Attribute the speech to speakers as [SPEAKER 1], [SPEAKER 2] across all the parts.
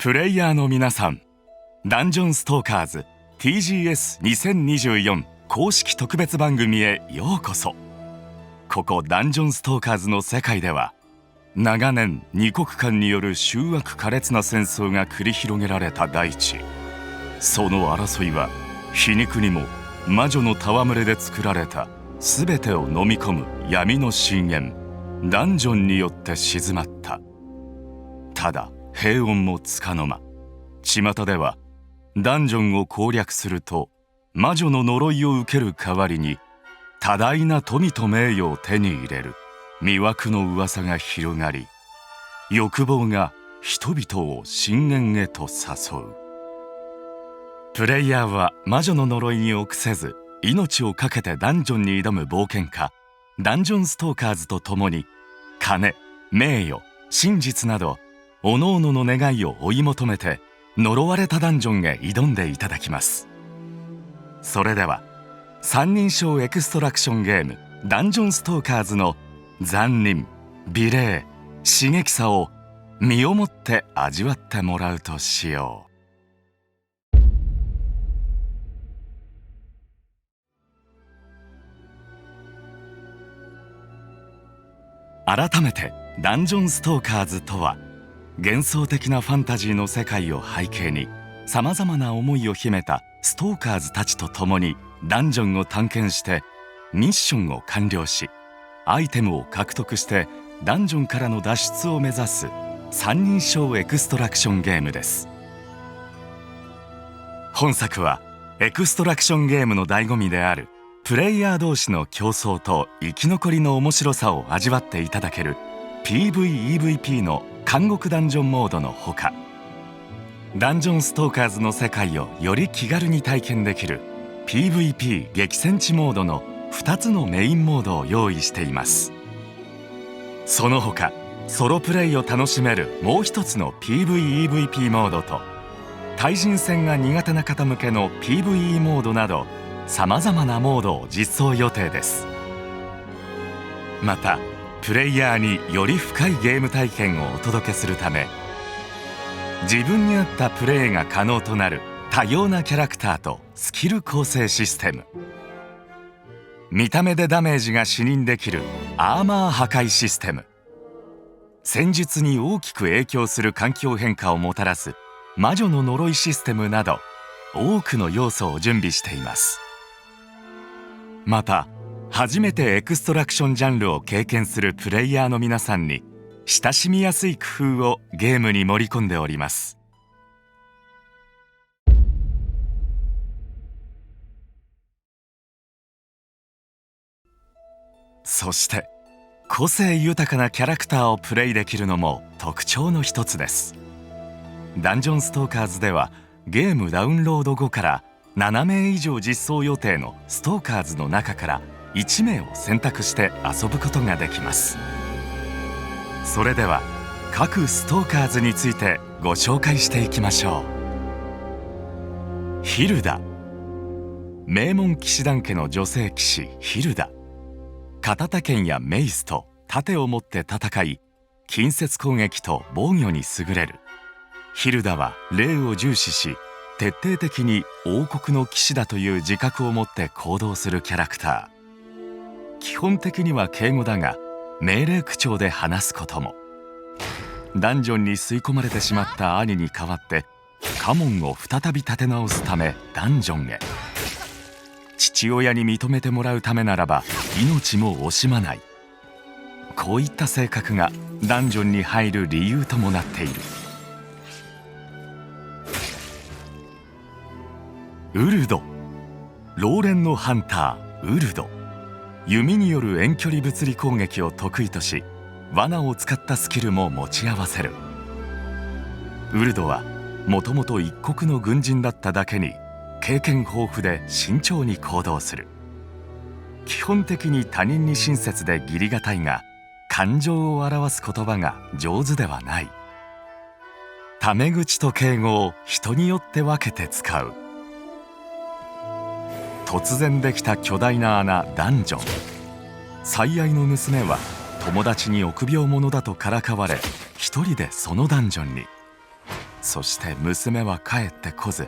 [SPEAKER 1] プレイヤーの皆さん、ダンジョンストーカーズ TGS2024 公式特別番組へようこそ。ここダンジョンストーカーズの世界では、長年二国間による醜悪苛烈な戦争が繰り広げられた大地。その争いは皮肉にも魔女の戯れで作られた全てを飲み込む闇の深淵ダンジョンによって静まった。ただ平穏もつかの間、巷ではダンジョンを攻略すると魔女の呪いを受ける代わりに多大な富と名誉を手に入れる魅惑の噂が広がり、欲望が人々を深淵へと誘う。プレイヤーは魔女の呪いに臆せず命を懸けてダンジョンに挑む冒険家ダンジョンストーカーズと共に、金、名誉、真実など各々の願いを追い求めて呪われたダンジョンへ挑んでいただきます。それでは三人称エクストラクションゲームダンジョンストーカーズの残忍、美麗、刺激さを身をもって味わってもらうとしよう。改めてダンジョンストーカーズとは、幻想的なファンタジーの世界を背景にさまざまな思いを秘めたストーカーズたちと共にダンジョンを探検してミッションを完了し、アイテムを獲得してダンジョンからの脱出を目指す三人称エクストラクションゲームです。本作はエクストラクションゲームの醍醐味であるプレイヤー同士の競争と生き残りの面白さを味わっていただける PVEVP の監獄ダンジョンモードのほか、ダンジョンストーカーズの世界をより気軽に体験できる PVP 激戦地モードの2つのメインモードを用意しています。その他ソロプレイを楽しめるもう一つの PVEVP モードと、対人戦が苦手な方向けの PVE モードなどさまざまなモードを実装予定です。またプレイヤーにより深いゲーム体験をお届けするため、自分に合ったプレイが可能となる多様なキャラクターとスキル構成システム、見た目でダメージが視認できるアーマー破壊システム、戦術に大きく影響する環境変化をもたらす魔女の呪いシステムなど多くの要素を準備しています。また初めてエクストラクションジャンルを経験するプレイヤーの皆さんに親しみやすい工夫をゲームに盛り込んでおります。そして個性豊かなキャラクターをプレイできるのも特徴の一つです。ダンジョンストーカーズではゲームダウンロード後から7名以上実装予定のストーカーズの中から1名を選択して遊ぶことができます。それでは各ストーカーズについてご紹介していきましょう。ヒルダ、名門騎士団家の女性騎士ヒルダ。片手剣やメイスと盾を持って戦い、近接攻撃と防御に優れる。ヒルダは礼を重視し、徹底的に王国の騎士だという自覚を持って行動するキャラクター。基本的には敬語だが命令口調で話すことも。ダンジョンに吸い込まれてしまった兄に代わって家紋を再び立て直すためダンジョンへ。父親に認めてもらうためならば命も惜しまない。こういった性格がダンジョンに入る理由ともなっている。ウルド、老練のハンターウルド。弓による遠距離物理攻撃を得意とし、罠を使ったスキルも持ち合わせる。ウルドはもともと一国の軍人だっただけに経験豊富で慎重に行動する。基本的に他人に親切で義理がたいが、感情を表す言葉が上手ではない。タメ口と敬語を人によって分けて使う。突然できた巨大な穴ダンジョン。最愛の娘は友達に臆病者だとからかわれ、一人でそのダンジョンに。そして娘は帰ってこず、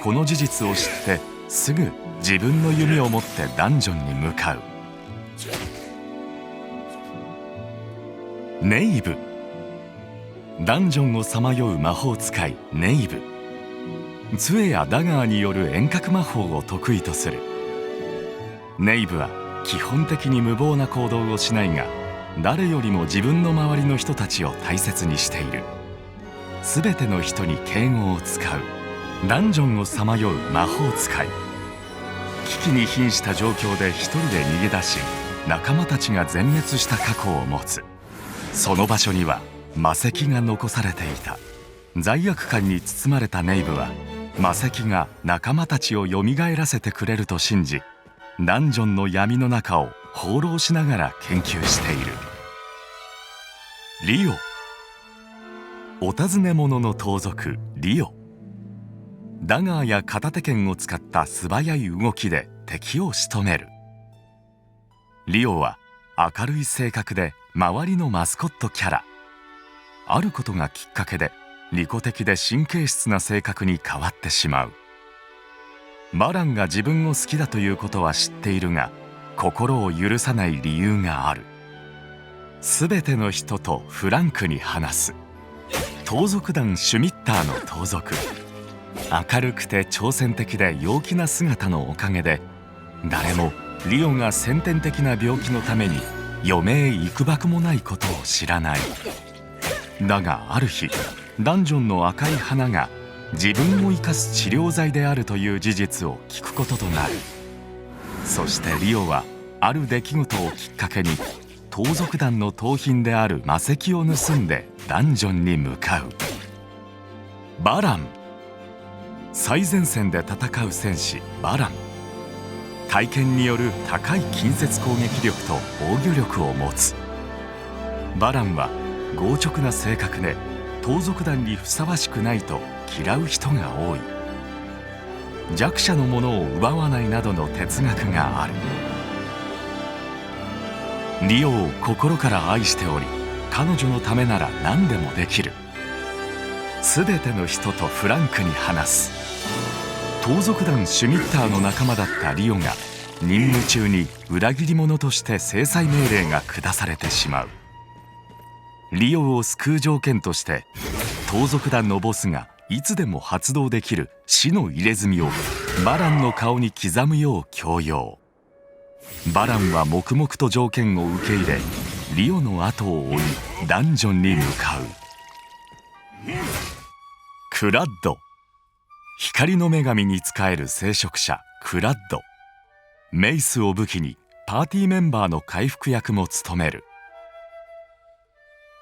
[SPEAKER 1] この事実を知ってすぐ自分の弓を持ってダンジョンに向かう。ネイブ。ダンジョンをさまよう魔法使いネイブ。杖やダガーによる遠隔魔法を得意とする。ネイブは基本的に無謀な行動をしないが、誰よりも自分の周りの人たちを大切にしている。すべての人に敬語を使うダンジョンをさまよう魔法使い。危機に瀕した状況で一人で逃げ出し、仲間たちが全滅した過去を持つ。その場所には魔石が残されていた。罪悪感に包まれたネイブは、魔石が仲間たちをよみがえらせてくれると信じ、ダンジョンの闇の中を放浪しながら研究している。リオ。お尋ね者の盗賊リオ。ダガーや片手剣を使った素早い動きで敵を仕留める。リオは明るい性格で周りのマスコットキャラ。あることがきっかけで利己的で神経質な性格に変わってしまう。バランが自分を好きだということは知っているが、心を許さない理由がある。すべての人とフランクに話す。盗賊団シュミッターの盗賊。明るくて挑戦的で陽気な姿のおかげで、誰もリオが先天的な病気のために余命いくばくもないことを知らない。だがある日、ダンジョンの赤い花が自分を生かす治療剤であるという事実を聞くこととなる。そしてリオはある出来事をきっかけに盗賊団の盗品である魔石を盗んでダンジョンに向かう。バラン。最前線で戦う戦士バラン。体験による高い近接攻撃力と防御力を持つ。バランは強直な性格で、盗賊団にふさわしくないと嫌う人が多い。弱者のものを奪わないなどの哲学がある。リオを心から愛しており、彼女のためなら何でもできる。すべての人とフランクに話す。盗賊団シュミッターの仲間だったリオが任務中に裏切り者として制裁命令が下されてしまう。リオを救う条件として、盗賊団のボスがいつでも発動できる死の入れ墨をバランの顔に刻むよう強要。バランは黙々と条件を受け入れ、リオの後を追いダンジョンに向かう。クラッド。光の女神に仕える聖職者クラッド。メイスを武器にパーティーメンバーの回復役も務める。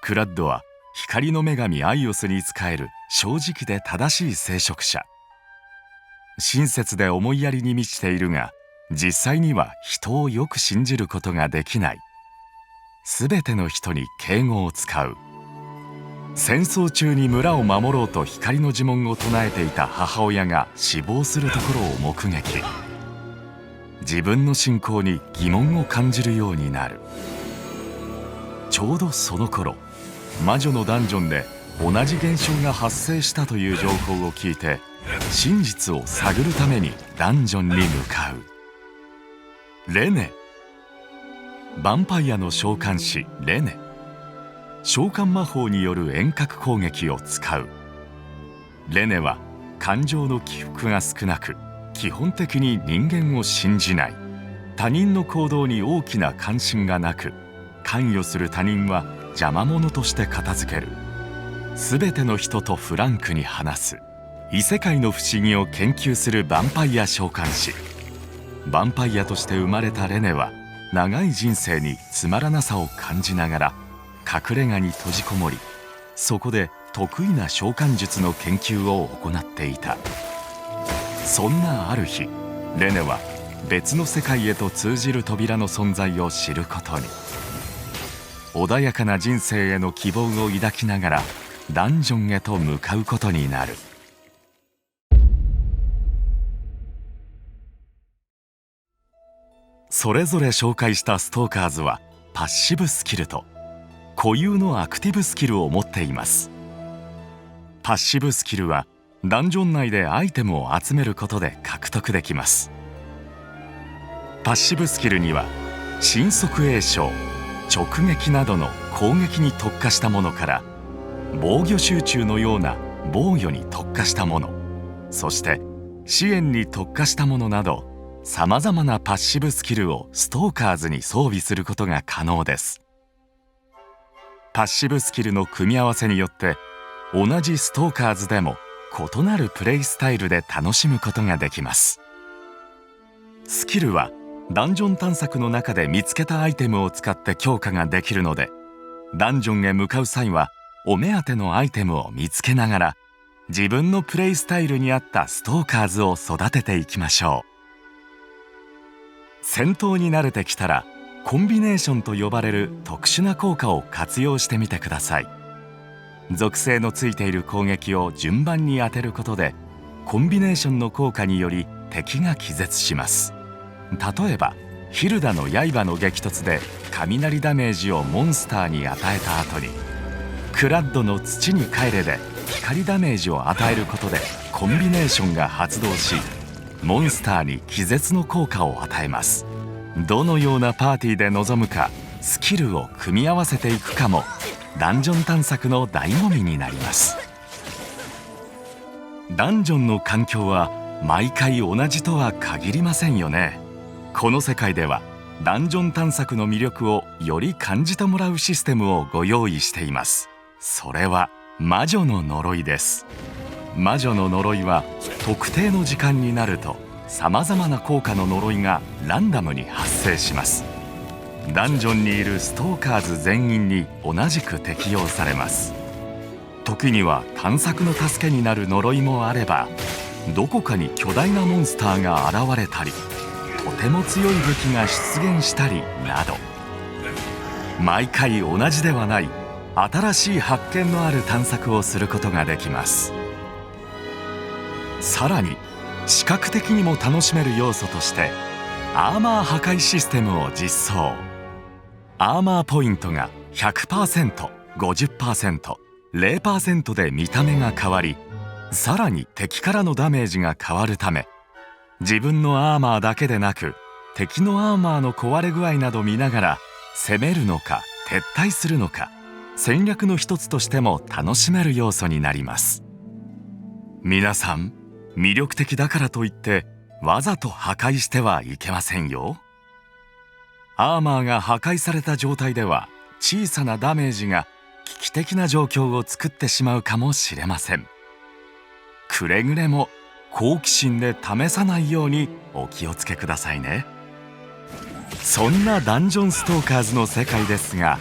[SPEAKER 1] クラッドは光の女神アイオスに仕える正直で正しい聖職者。親切で思いやりに満ちているが、実際には人をよく信じることができない。すべての人に敬語を使う。戦争中に村を守ろうと光の呪文を唱えていた母親が死亡するところを目撃。自分の信仰に疑問を感じるようになる。ちょうどその頃、魔女のダンジョンで同じ現象が発生したという情報を聞いて、真実を探るためにダンジョンに向かう。レネ。ヴァンパイアの召喚師レネ。召喚魔法による遠隔攻撃を使う。レネは感情の起伏が少なく、基本的に人間を信じない。他人の行動に大きな関心がなく、関与する他人は邪魔者として片付ける。すべての人とフランクに話す。異世界の不思議を研究するヴァンパイア召喚師。ヴァンパイアとして生まれたレネは、長い人生につまらなさを感じながら隠れ家に閉じこもり、そこで得意な召喚術の研究を行っていた。そんなある日、レネは別の世界へと通じる扉の存在を知ることに。穏やかな人生への希望を抱きながらダンジョンへと向かうことになる。それぞれ紹介したストーカーズはパッシブスキルと固有のアクティブスキルを持っています。パッシブスキルはダンジョン内でアイテムを集めることで獲得できます。パッシブスキルには神速栄唱、直撃などの攻撃に特化したものから、防御集中のような防御に特化したもの、そして支援に特化したものなど、さまざまなパッシブスキルをストーカーズに装備することが可能です。パッシブスキルの組み合わせによって同じストーカーズでも異なるプレイスタイルで楽しむことができます。スキルはダンジョン探索の中で見つけたアイテムを使って強化ができるので、ダンジョンへ向かう際はお目当てのアイテムを見つけながら自分のプレイスタイルに合ったストーカーズを育てていきましょう。戦闘に慣れてきたらコンビネーションと呼ばれる特殊な効果を活用してみてください。属性のついている攻撃を順番に当てることで、コンビネーションの効果により敵が気絶します。例えばヒルダの刃の激突で雷ダメージをモンスターに与えた後に、クラッドの土に帰れで光ダメージを与えることでコンビネーションが発動し、モンスターに気絶の効果を与えます。どのようなパーティーで臨むか、スキルを組み合わせていくかもダンジョン探索の醍醐味になります。ダンジョンの環境は毎回同じとは限りませんよね。この世界ではダンジョン探索の魅力をより感じてもらうシステムをご用意しています。それは魔女の呪いです。魔女の呪いは特定の時間になるとさまざまな効果の呪いがランダムに発生します。ダンジョンにいるストーカーズ全員に同じく適用されます。時には探索の助けになる呪いもあれば、どこかに巨大なモンスターが現れたり、とても強い武器が出現したりなど、毎回同じではない新しい発見のある探索をすることができます。さらに視覚的にも楽しめる要素としてアーマー破壊システムを実装。アーマーポイントが 100%、50%、0% で見た目が変わり、さらに敵からのダメージが変わるため、自分のアーマーだけでなく敵のアーマーの壊れ具合など見ながら攻めるのか撤退するのか、戦略の一つとしても楽しめる要素になります。皆さん、魅力的だからといってわざと破壊してはいけませんよ。アーマーが破壊された状態では小さなダメージが危機的な状況を作ってしまうかもしれません。くれぐれも好奇心で試さないようにお気をつけくださいね。そんなダンジョンストーカーズの世界ですが、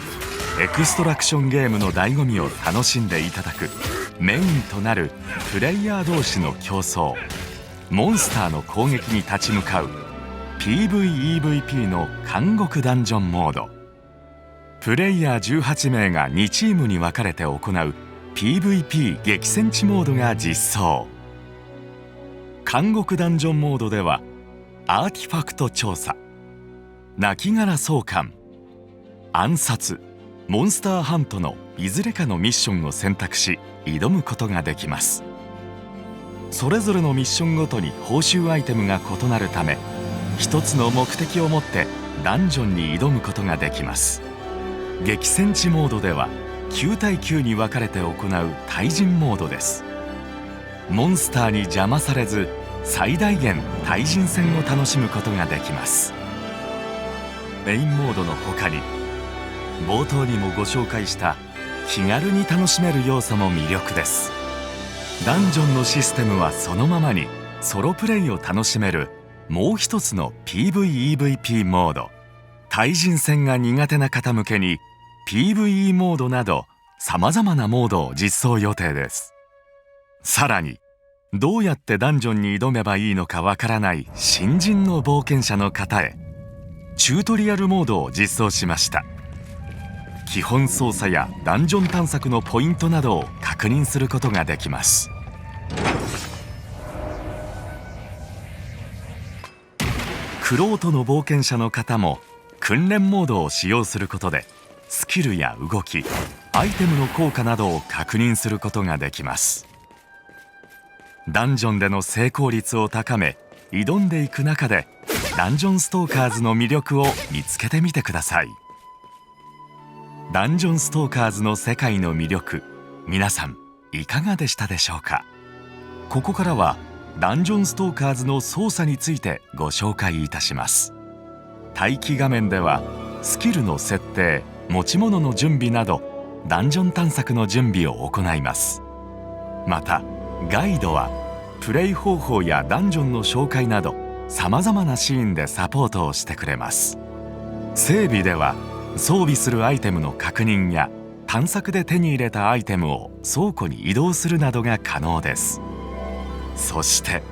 [SPEAKER 1] エクストラクションゲームの醍醐味を楽しんでいただくメインとなるプレイヤー同士の競争、モンスターの攻撃に立ち向かう PVEVP の監獄ダンジョンモード。プレイヤー18名が2チームに分かれて行う PVP 激戦地モードが実装。監獄ダンジョンモードではアーティファクト調査、亡骸送還、暗殺、モンスターハントのいずれかのミッションを選択し挑むことができます。それぞれのミッションごとに報酬アイテムが異なるため、一つの目的を持ってダンジョンに挑むことができます。激戦地モードでは9対9に分かれて行う対人モードです。モンスターに邪魔されず最大限対人戦を楽しむことができます。メインモードの他に冒頭にもご紹介した気軽に楽しめる要素も魅力です。ダンジョンのシステムはそのままにソロプレイを楽しめるもう一つの PVEVP モード。対人戦が苦手な方向けに PVE モードなどさまざまなモードを実装予定です。さらにどうやってダンジョンに挑めばいいのかわからない新人の冒険者の方へチュートリアルモードを実装しました。基本操作やダンジョン探索のポイントなどを確認することができます。玄人の冒険者の方も訓練モードを使用することでスキルや動き、アイテムの効果などを確認することができます。ダンジョンでの成功率を高め挑んでいく中でダンジョンストーカーズの魅力を見つけてみてください。ダンジョンストーカーズの世界の魅力、皆さんいかがでしたでしょうか。ここからはダンジョンストーカーズの操作についてご紹介いたします。待機画面ではスキルの設定、持ち物の準備などダンジョン探索の準備を行います。またガイドはプレイ方法やダンジョンの紹介などさまざまなシーンでサポートをしてくれます。整備では装備するアイテムの確認や探索で手に入れたアイテムを倉庫に移動するなどが可能です。そして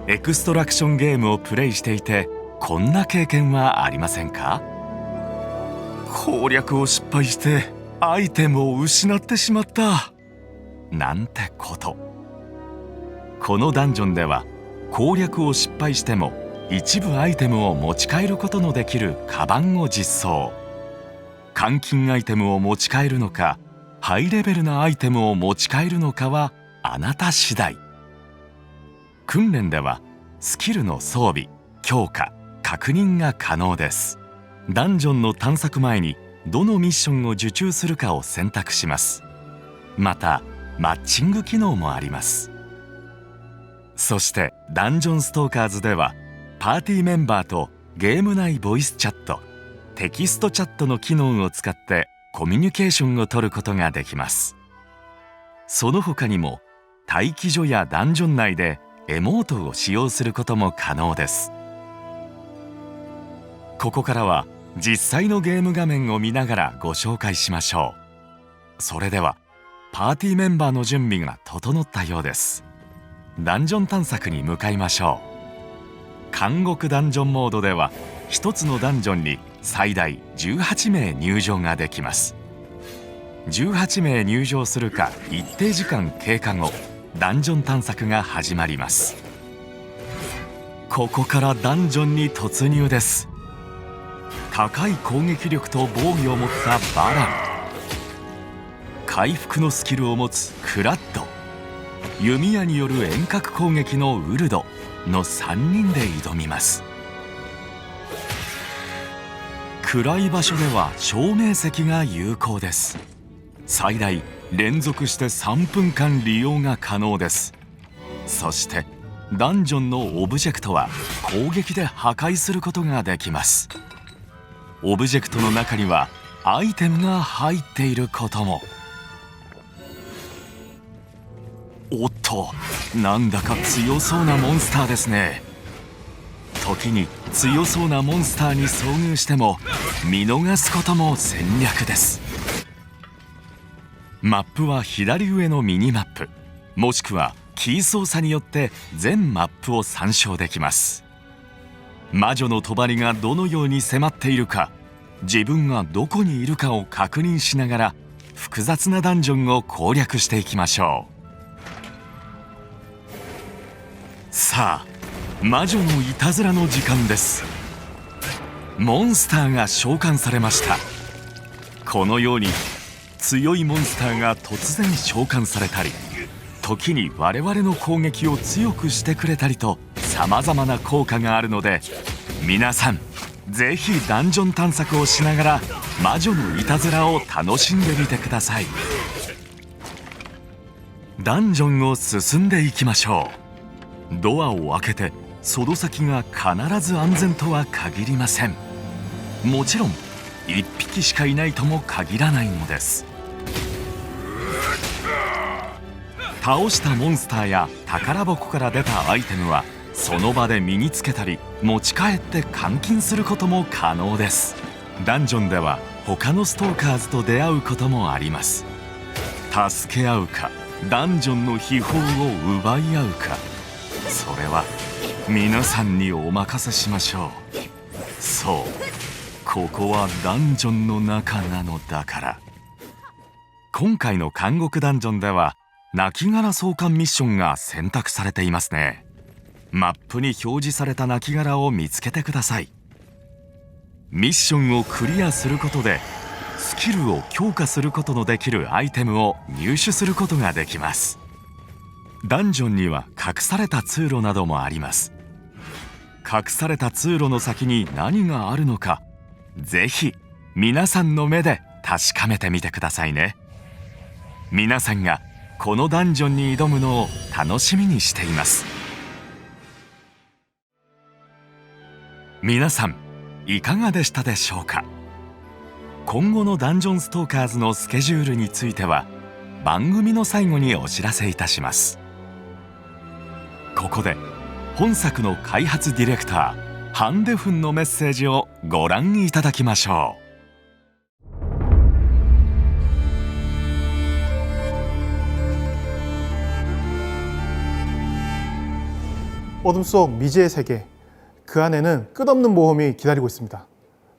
[SPEAKER 1] エクストラクションゲームをプレイしていてこんな経験はありませんか？攻略を失敗してアイテムを失ってしまったなんてこと。このダンジョンでは攻略を失敗しても一部アイテムを持ち帰ることのできるカバンを実装。換金アイテムを持ち帰るのかハイレベルなアイテムを持ち帰るのかはあなた次第。訓練ではスキルの装備、強化、確認が可能です。ダンジョンの探索前にどのミッションを受注するかを選択します。またマッチング機能もあります。そしてダンジョンストーカーズではパーティーメンバーとゲーム内ボイスチャット、テキストチャットの機能を使ってコミュニケーションを取ることができます。その他にも待機所やダンジョン内でエモートを使用することも可能です。ここからは実際のゲーム画面を見ながらご紹介しましょう。それではパーティーメンバーの準備が整ったようです。ダンジョン探索に向かいましょう。監獄ダンジョンモードでは一つのダンジョンに最大18名入場ができます。18名入場するか一定時間経過後ダンジョン探索が始まります。ここからダンジョンに突入です。高い攻撃力と防御を持ったバラン、回復のスキルを持つクラッド、弓矢による遠隔攻撃のウルドの3人で挑みます。暗い場所では照明石が有効です。最大連続して3分間利用が可能です。そしてダンジョンのオブジェクトは攻撃で破壊することができます。オブジェクトの中にはアイテムが入っていることも。おっと、なんだか強そうなモンスターですね。時に強そうなモンスターに遭遇しても見逃すことも戦略です。マップは左上のミニマップ、もしくはキー操作によって全マップを参照できます。魔女の帳がどのように迫っているか、自分がどこにいるかを確認しながら複雑なダンジョンを攻略していきましょう。さあ、魔女のいたずらの時間です。モンスターが召喚されました。このように強いモンスターが突然召喚されたり、時に我々の攻撃を強くしてくれたりとさまざまな効果があるので、皆さんぜひダンジョン探索をしながら魔女のいたずらを楽しんでみてください。ダンジョンを進んでいきましょう。ドアを開けてその先が必ず安全とは限りません。もちろん1匹しかいないとも限らないのです。倒したモンスターや宝箱から出たアイテムはその場で身につけたり持ち帰って換金することも可能です。ダンジョンでは他のストーカーズと出会うこともあります。助け合うかダンジョンの秘宝を奪い合うか、それは皆さんにお任せしましょう。そう、ここはダンジョンの中なのだから。今回の監獄ダンジョンでは亡骸送還ミッションが選択されていますね。マップに表示された亡骸を見つけてください。ミッションをクリアすることでスキルを強化することのできるアイテムを入手することができます。ダンジョンには隠された通路などもあります。隠された通路の先に何があるのか、ぜひ皆さんの目で確かめてみてくださいね。皆さんがこのダンジョンに挑むのを楽しみにしています。皆さんいかがでしたでしょうか。今後のダンジョンストーカーズのスケジュールについては番組の最後にお知らせいたします。ここで本作の開発ディレクターハン・デフンのメッセージをご覧いただきましょう。
[SPEAKER 2] 어둠 속 미지의 세계, 그 안에는 끝없는 모험이 기다리고 있습니다.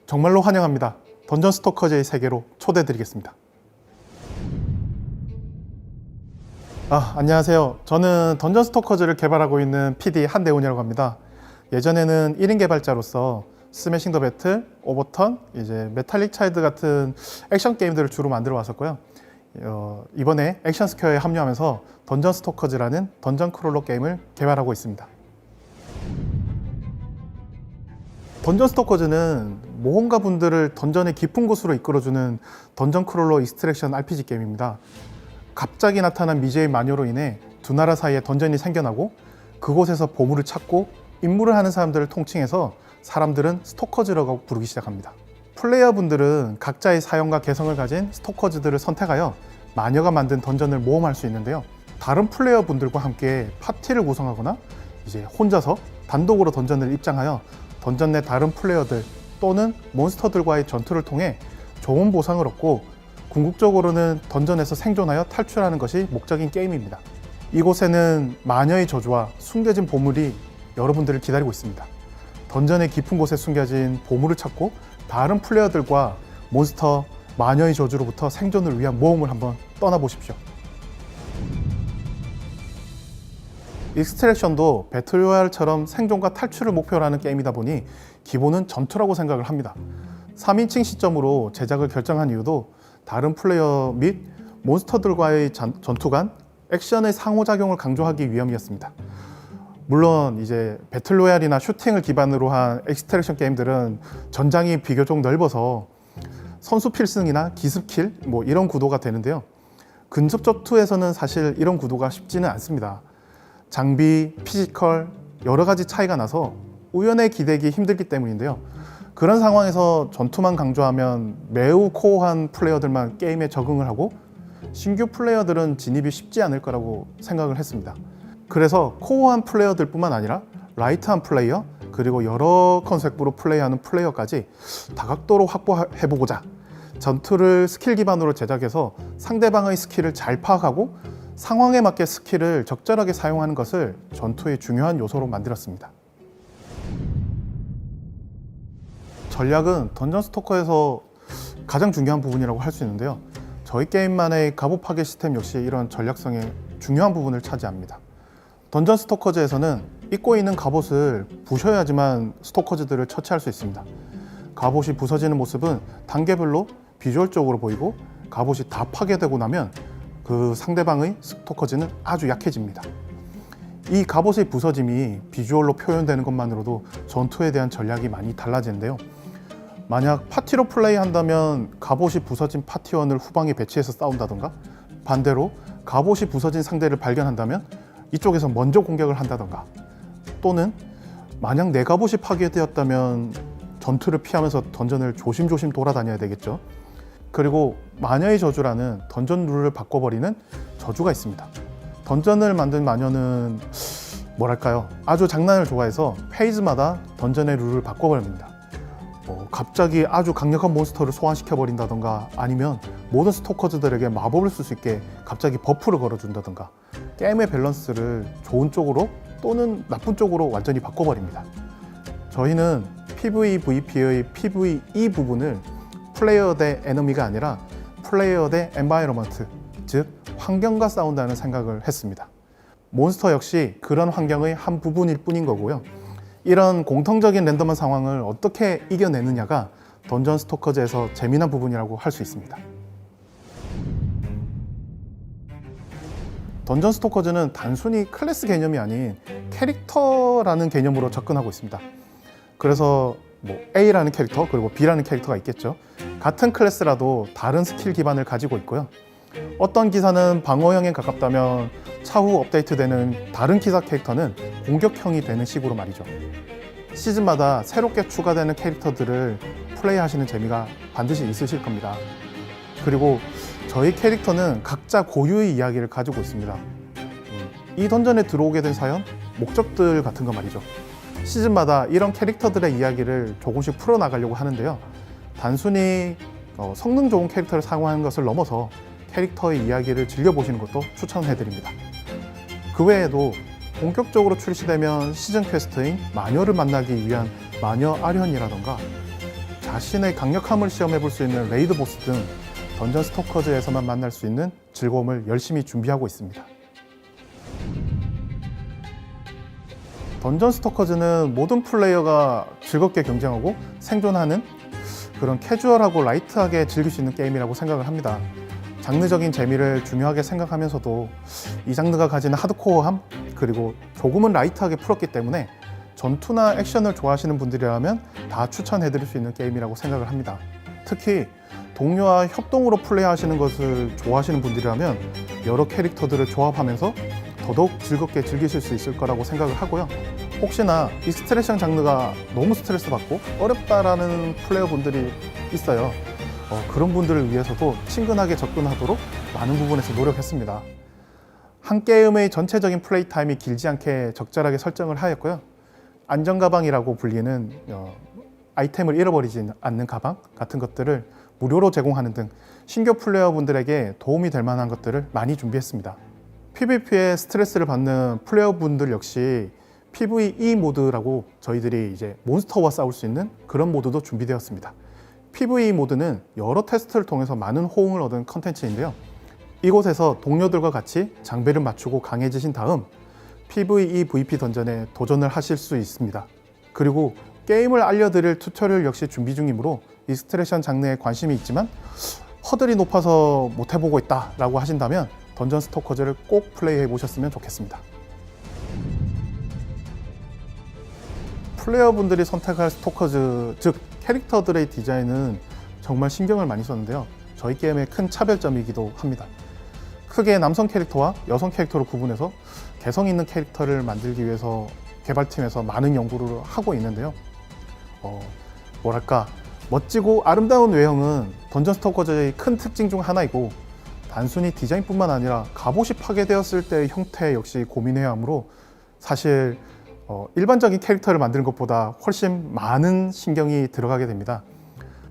[SPEAKER 2] 정말로 환영합니다. 던전 스토커즈의 세계로 초대드리겠습니다. 안녕하세요. 저는 던전 스토커즈를 개발하고 있는 PD 한대훈이라고 합니다. 예전에는 1인 개발자로서 스매싱 더 배틀, 오버턴, 이제 메탈릭 차일드 같은 액션 게임들을 주로 만들어 왔었고요. 이번에 액션 스퀘어에 합류하면서 던전 스토커즈라는 던전 크롤러 게임을 개발하고 있습니다. 던전 스토커즈는 모험가 분들을 던전의 깊은 곳으로 이끌어주는 던전 크롤러 익스트랙션 RPG 게임입니다. 갑자기 나타난 미제의 마녀로 인해 두 나라 사이에 던전이 생겨나고 그곳에서 보물을 찾고 임무를 하는 사람들을 통칭해서 사람들은 스토커즈라고 부르기 시작합니다. 플레이어분들은 각자의 사용과 개성을 가진 스토커즈들을 선택하여 마녀가 만든 던전을 모험할 수 있는데요. 다른 플레이어분들과 함께 파티를 구성하거나 이제 혼자서 단독으로 던전을 입장하여 던전 내 다른 플레이어들 또는 몬스터들과의 전투를 통해 좋은 보상을 얻고 궁극적으로는 던전에서 생존하여 탈출하는 것이 목적인 게임입니다. 이곳에는 마녀의 저주와 숨겨진 보물이 여러분들을 기다리고 있습니다. 던전의 깊은 곳에 숨겨진 보물을 찾고 다른 플레이어들과 몬스터, 마녀의 저주로부터 생존을 위한 모험을 한번 떠나보십시오. 익스트랙션도 배틀로얄처럼 생존과 탈출을 목표로 하는 게임이다 보니 기본은 전투라고 생각을 합니다. 3인칭 시점으로 제작을 결정한 이유도 다른 플레이어 및 몬스터들과의 전투 간 액션의 상호작용을 강조하기 위함이었습니다. 물론 이제 배틀로얄이나 슈팅을 기반으로 한 익스트랙션 게임들은 전장이 비교적 넓어서 선수 필승이나 기습킬 이런 구도가 되는데요. 근접 전투에서는 사실 이런 구도가 쉽지는 않습니다. 장비, 피지컬 여러 가지 차이가 나서 우연에 기대기 힘들기 때문인데요. 그런 상황에서 전투만 강조하면 매우 코어한 플레이어들만 게임에 적응을 하고 신규 플레이어들은 진입이 쉽지 않을 거라고 생각을 했습니다. 그래서 코어한 플레이어들 뿐만 아니라 라이트한 플레이어 그리고 여러 컨셉으로 플레이하는 플레이어까지 다각도로 확보해보고자 전투를 스킬 기반으로 제작해서 상대방의 스킬을 잘 파악하고 상황에 맞게 스킬을 적절하게 사용하는 것을 전투의 중요한 요소로 만들었습니다. 전략은 던전 스토커에서 가장 중요한 부분이라고 할 수 있는데요. 저희 게임만의 갑옷 파괴 시스템 역시 이런 전략성의 중요한 부분을 차지합니다. 던전 스토커즈에서는 입고 있는 갑옷을 부셔야지만 스토커즈들을 처치할 수 있습니다. 갑옷이 부서지는 모습은 단계별로 비주얼적으로 보이고 갑옷이 다 파괴되고 나면 그 상대방의 스토커즈는 아주 약해집니다. 이 갑옷의 부서짐이 비주얼로 표현되는 것만으로도 전투에 대한 전략이 많이 달라지는데요. 만약 파티로 플레이한다면 갑옷이 부서진 파티원을 후방에 배치해서 싸운다던가 반대로 갑옷이 부서진 상대를 발견한다면 이쪽에서 먼저 공격을 한다던가 또는 만약 내 갑옷이 파괴되었다면 전투를 피하면서 던전을 조심조심 돌아다녀야 되겠죠. 그리고 마녀의 저주라는 던전 룰을 바꿔버리는 저주가 있습니다. 던전을 만든 마녀는 뭐랄까요, 아주 장난을 좋아해서 페이즈마다 던전의 룰을 바꿔버립니다. 갑자기 아주 강력한 몬스터를 소환시켜버린다던가 아니면 모든 스토커즈들에게 마법을 쓸 수 있게 갑자기 버프를 걸어준다던가 게임의 밸런스를 좋은 쪽으로 또는 나쁜 쪽으로 완전히 바꿔버립니다. 저희는 PVVP의 PVE 부분을 플레이어 대 에너미가 아니라 플레이어 대 엔바이러먼트, 즉 환경과 싸운다는 생각을 했습니다. 몬스터 역시 그런 환경의 한 부분일 뿐인 거고요. 이런 공통적인 랜덤한 상황을 어떻게 이겨내느냐가 던전 스토커즈에서 재미난 부분이라고 할 수 있습니다. 던전 스토커즈는 단순히 클래스 개념이 아닌 캐릭터라는 개념으로 접근하고 있습니다. 그래서 뭐 A라는 캐릭터 그리고 B라는 캐릭터가 있겠죠. 같은 클래스라도 다른 스킬 기반을 가지고 있고요. 어떤 기사는 방어형에 가깝다면 차후 업데이트되는 다른 기사 캐릭터는 공격형이 되는 식으로 말이죠. 시즌마다 새롭게 추가되는 캐릭터들을 플레이하시는 재미가 반드시 있으실 겁니다. 그리고 저희 캐릭터는 각자 고유의 이야기를 가지고 있습니다. 이 던전에 들어오게 된 사연, 목적들 같은 거 말이죠. 시즌마다 이런 캐릭터들의 이야기를 조금씩 풀어나가려고 하는데요. 단순히 성능 좋은 캐릭터를 사용하는 것을 넘어서 캐릭터의 이야기를 즐겨보시는 것도 추천해드립니다. 그 외에도 본격적으로 출시되면 시즌 퀘스트인 마녀를 만나기 위한 마녀 아련이라던가 자신의 강력함을 시험해볼 수 있는 레이드 보스 등 던전 스토커즈에서만 만날 수 있는 즐거움을 열심히 준비하고 있습니다. 던전 스토커즈는 모든 플레이어가 즐겁게 경쟁하고 생존하는 그런 캐주얼하고 라이트하게 즐길 수 있는 게임이라고 생각을 합니다. 장르적인 재미를 중요하게 생각하면서도 이 장르가 가지는 하드코어함 그리고 조금은 라이트하게 풀었기 때문에 전투나 액션을 좋아하시는 분들이라면 다 추천해드릴 수 있는 게임이라고 생각을 합니다. 특히 동료와 협동으로 플레이하시는 것을 좋아하시는 분들이라면 여러 캐릭터들을 조합하면서 더더욱 즐겁게 즐기실 수 있을 거라고 생각을 하고요. 혹시나 익스트랙션 장르가 너무 스트레스 받고 어렵다라는 플레이어분들이 있어요. 그런 분들을 위해서도 친근하게 접근하도록 많은 부분에서 노력했습니다. 한 게임의 전체적인 플레이 타임이 길지 않게 적절하게 설정을 하였고요. 안전가방이라고 불리는 아이템을 잃어버리지 않는 가방 같은 것들을 무료로 제공하는 등 신규 플레이어분들에게 도움이 될 만한 것들을 많이 준비했습니다. PVP에 스트레스를 받는 플레이어분들 역시 PVE 모드라고 저희들이 이제 몬스터와 싸울 수 있는 그런 모드도 준비되었습니다. PVE 모드는 여러 테스트를 통해서 많은 호응을 얻은 컨텐츠인데요. 이곳에서 동료들과 같이 장비를 맞추고 강해지신 다음 PVE VP 던전에 도전을 하실 수 있습니다. 그리고 게임을 알려드릴 튜토리얼 역시 준비 중이므로 익스트랙션 장르에 관심이 있지만 허들이 높아서 못 해보고 있다 라고 하신다면 던전 스토커즈를 꼭 플레이해 보셨으면 좋겠습니다. 플레이어분들이 선택할 스토커즈, 즉 캐릭터들의 디자인은 정말 신경을 많이 썼는데요. 저희 게임의 큰 차별점이기도 합니다. 크게 남성 캐릭터와 여성 캐릭터로 구분해서 개성 있는 캐릭터를 만들기 위해서 개발팀에서 많은 연구를 하고 있는데요. 뭐랄까 멋지고 아름다운 외형은 던전 스토커즈의 큰 특징 중 하나이고 단순히 디자인뿐만 아니라 갑옷이 파괴되었을 때의 형태 역시 고민해야 하므로 사실 일반적인 캐릭터를 만드는 것보다 훨씬 많은 신경이 들어가게 됩니다.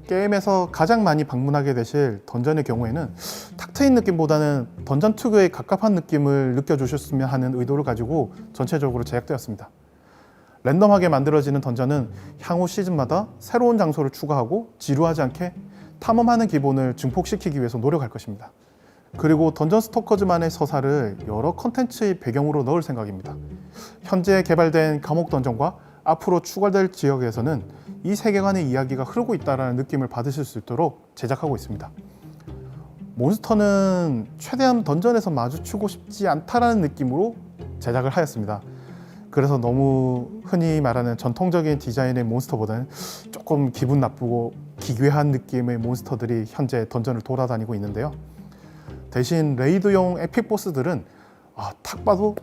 [SPEAKER 2] 게임에서 가장 많이 방문하게 되실 던전의 경우에는 탁 트인 느낌보다는 던전 특유의 갑갑한 느낌을 느껴주셨으면 하는 의도를 가지고 전체적으로 제작되었습니다. 랜덤하게 만들어지는 던전은 향후 시즌마다 새로운 장소를 추가하고 지루하지 않게 탐험하는 기본을 증폭시키기 위해서 노력할 것입니다. 그리고 던전 스토커즈만의 서사를 여러 컨텐츠의 배경으로 넣을 생각입니다. 현재 개발된 감옥 던전과 앞으로 추가될 지역에서는 이 세계관의 이야기가 흐르고 있다는 느낌을 받으실 수 있도록 제작하고 있습니다. 몬스터는 최대한 던전에서 마주치고 싶지 않다라는 느낌으로 제작을 하였습니다. 그래서 너무 흔히 말하는 전통적인 디자인의 몬스터보다는 조금 기분 나쁘고 기괴한 느낌의 몬스터들이 현재 던전을 돌아다니고 있는데요. 대신 레이드용 에픽 보스들은 딱 봐도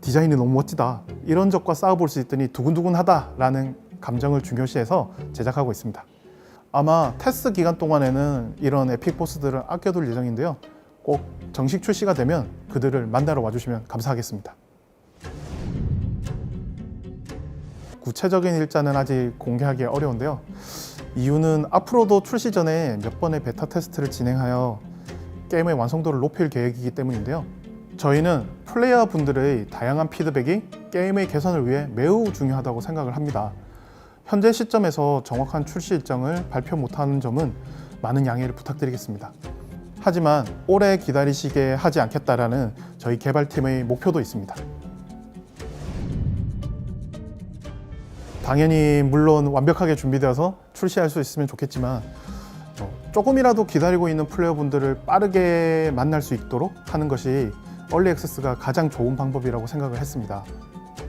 [SPEAKER 2] 디자인이 너무 멋지다, 이런 적과 싸워볼 수 있더니 두근두근하다 라는 감정을 중요시해서 제작하고 있습니다. 아마 테스트 기간 동안에는 이런 에픽 보스들을 아껴둘 예정인데요. 꼭 정식 출시가 되면 그들을 만나러 와주시면 감사하겠습니다. 구체적인 일자는 아직 공개하기 어려운데요. 이유는 앞으로도 출시 전에 몇 번의 베타 테스트를 진행하여 게임의 완성도를 높일 계획이기 때문인데요. 저희는 플레이어 분들의 다양한 피드백이 게임의 개선을 위해 매우 중요하다고 생각을 합니다. 현재 시점에서 정확한 출시 일정을 발표 못하는 점은 많은 양해를 부탁드리겠습니다. 하지만 오래 기다리시게 하지 않겠다라는 저희 개발팀의 목표도 있습니다. 당연히 물론 완벽하게 준비되어서 출시할 수 있으면 좋겠지만 조금이라도 기다리고 있는 플레이어분들을 빠르게 만날 수 있도록 하는 것이 얼리 액세스가 가장 좋은 방법이라고 생각을 했습니다.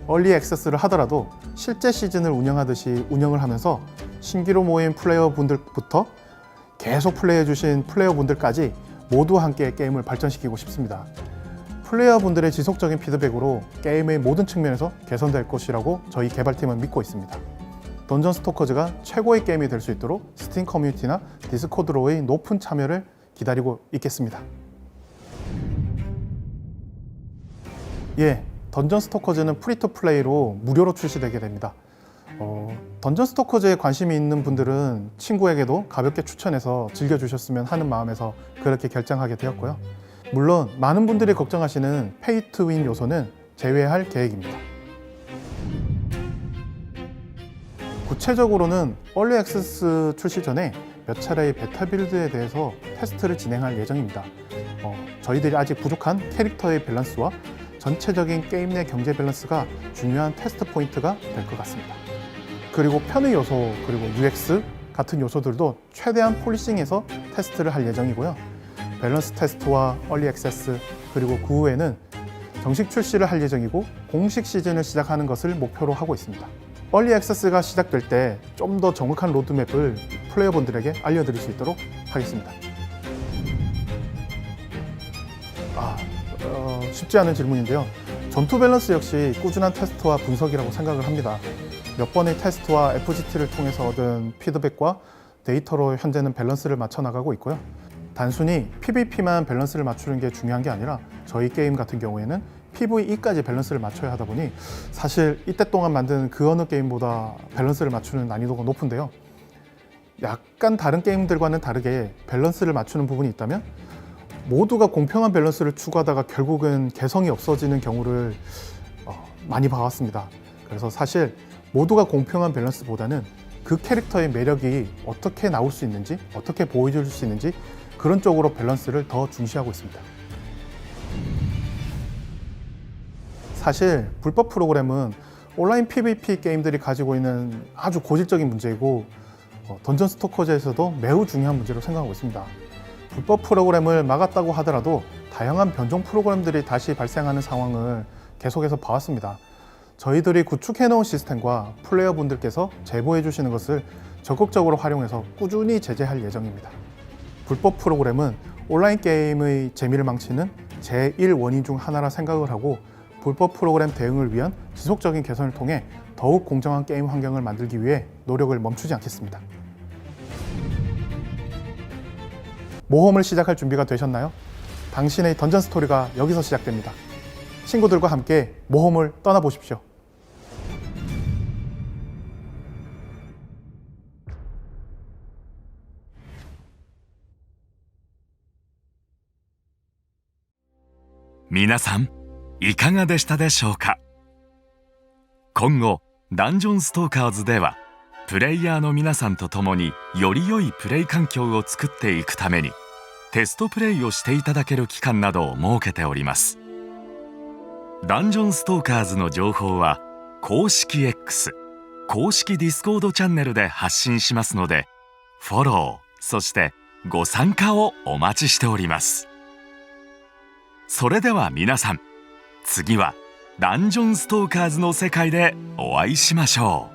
[SPEAKER 2] 얼리 액세스를 하더라도 실제 시즌을 운영하듯이 운영을 하면서 신규로 모인 플레이어분들부터 계속 플레이해주신 플레이어분들까지 모두 함께 게임을 발전시키고 싶습니다. 플레이어분들의 지속적인 피드백으로 게임의 모든 측면에서 개선될 것이라고 저희 개발팀은 믿고 있습니다. 던전 스토커즈가 최고의 게임이 될 수 있도록 스팀 커뮤니티나 디스코드로의 높은 참여를 기다리고 있겠습니다. 던전 스토커즈는 프리투플레이로 무료로 출시되게 됩니다. 던전 스토커즈에 관심이 있는 분들은 친구에게도 가볍게 추천해서 즐겨주셨으면 하는 마음에서 그렇게 결정하게 되었고요. 물론 많은 분들이 걱정하시는 페이 투 윈 요소는 제외할 계획입니다. 구체적으로는 얼리 액세스 출시 전에 몇 차례의 베타 빌드에 대해서 테스트를 진행할 예정입니다. 저희들이 아직 부족한 캐릭터의 밸런스와 전체적인 게임 내 경제 밸런스가 중요한 테스트 포인트가 될 것 같습니다. 그리고 편의 요소, 그리고 UX 같은 요소들도 최대한 폴리싱해서 테스트를 할 예정이고요. 밸런스 테스트와 얼리 액세스, 그리고 그 후에는 정식 출시를 할 예정이고 공식 시즌을 시작하는 것을 목표로 하고 있습니다. 얼리 액세스가 시작될 때 좀 더 정확한 로드맵을 플레이어분들에게 알려드릴 수 있도록 하겠습니다. 쉽지 않은 질문인데요. 전투 밸런스 역시 꾸준한 테스트와 분석이라고 생각을 합니다. 몇 번의 테스트와 FGT를 통해서 얻은 피드백과 데이터로 현재는 밸런스를 맞춰 나가고 있고요. 단순히 PVP만 밸런스를 맞추는 게 중요한 게 아니라 저희 게임 같은 경우에는 PVE까지 밸런스를 맞춰야 하다 보니 사실 이때 동안 만든 그 어느 게임보다 밸런스를 맞추는 난이도가 높은데요. 약간 다른 게임들과는 다르게 밸런스를 맞추는 부분이 있다면 모두가 공평한 밸런스를 추구하다가 결국은 개성이 없어지는 경우를 많이 봐왔습니다. 그래서 사실 모두가 공평한 밸런스보다는 그 캐릭터의 매력이 어떻게 나올 수 있는지, 어떻게 보여줄 수 있는지 그런 쪽으로 밸런스를 더 중시하고 있습니다. 사실 불법 프로그램은 온라인 PVP 게임들이 가지고 있는 아주 고질적인 문제이고 던전 스토커즈에서도 매우 중요한 문제로 생각하고 있습니다. 불법 프로그램을 막았다고 하더라도 다양한 변종 프로그램들이 다시 발생하는 상황을 계속해서 봐왔습니다. 저희들이 구축해놓은 시스템과 플레이어분들께서 제보해 주시는 것을 적극적으로 활용해서 꾸준히 제재할 예정입니다. 불법 프로그램은 온라인 게임의 재미를 망치는 제1 원인 중 하나라 생각을 하고 불법 프로그램 대응을 위한 지속적인 개선을 통해 더욱 공정한 게임 환경을 만들기 위해 노력을 멈추지 않겠습니다. 모험을 시작할 준비가 되셨나요? 당신의 던전 스토리가 여기서 시작됩니다. 친구들과 함께 모험을 떠나보십시오.
[SPEAKER 1] 皆さんいかがでしたでしょうか。今後ダンジョンストーカーズではプレイヤーの皆さんと共により良いプレイ環境を作っていくためにテストプレイをしていただける期間などを設けております。ダンジョンストーカーズの情報は公式 X、公式 Discord チャンネルで発信しますので、フォロー、そしてご参加をお待ちしております。それでは皆さん、次はダンジョンストーカーズの世界でお会いしましょう。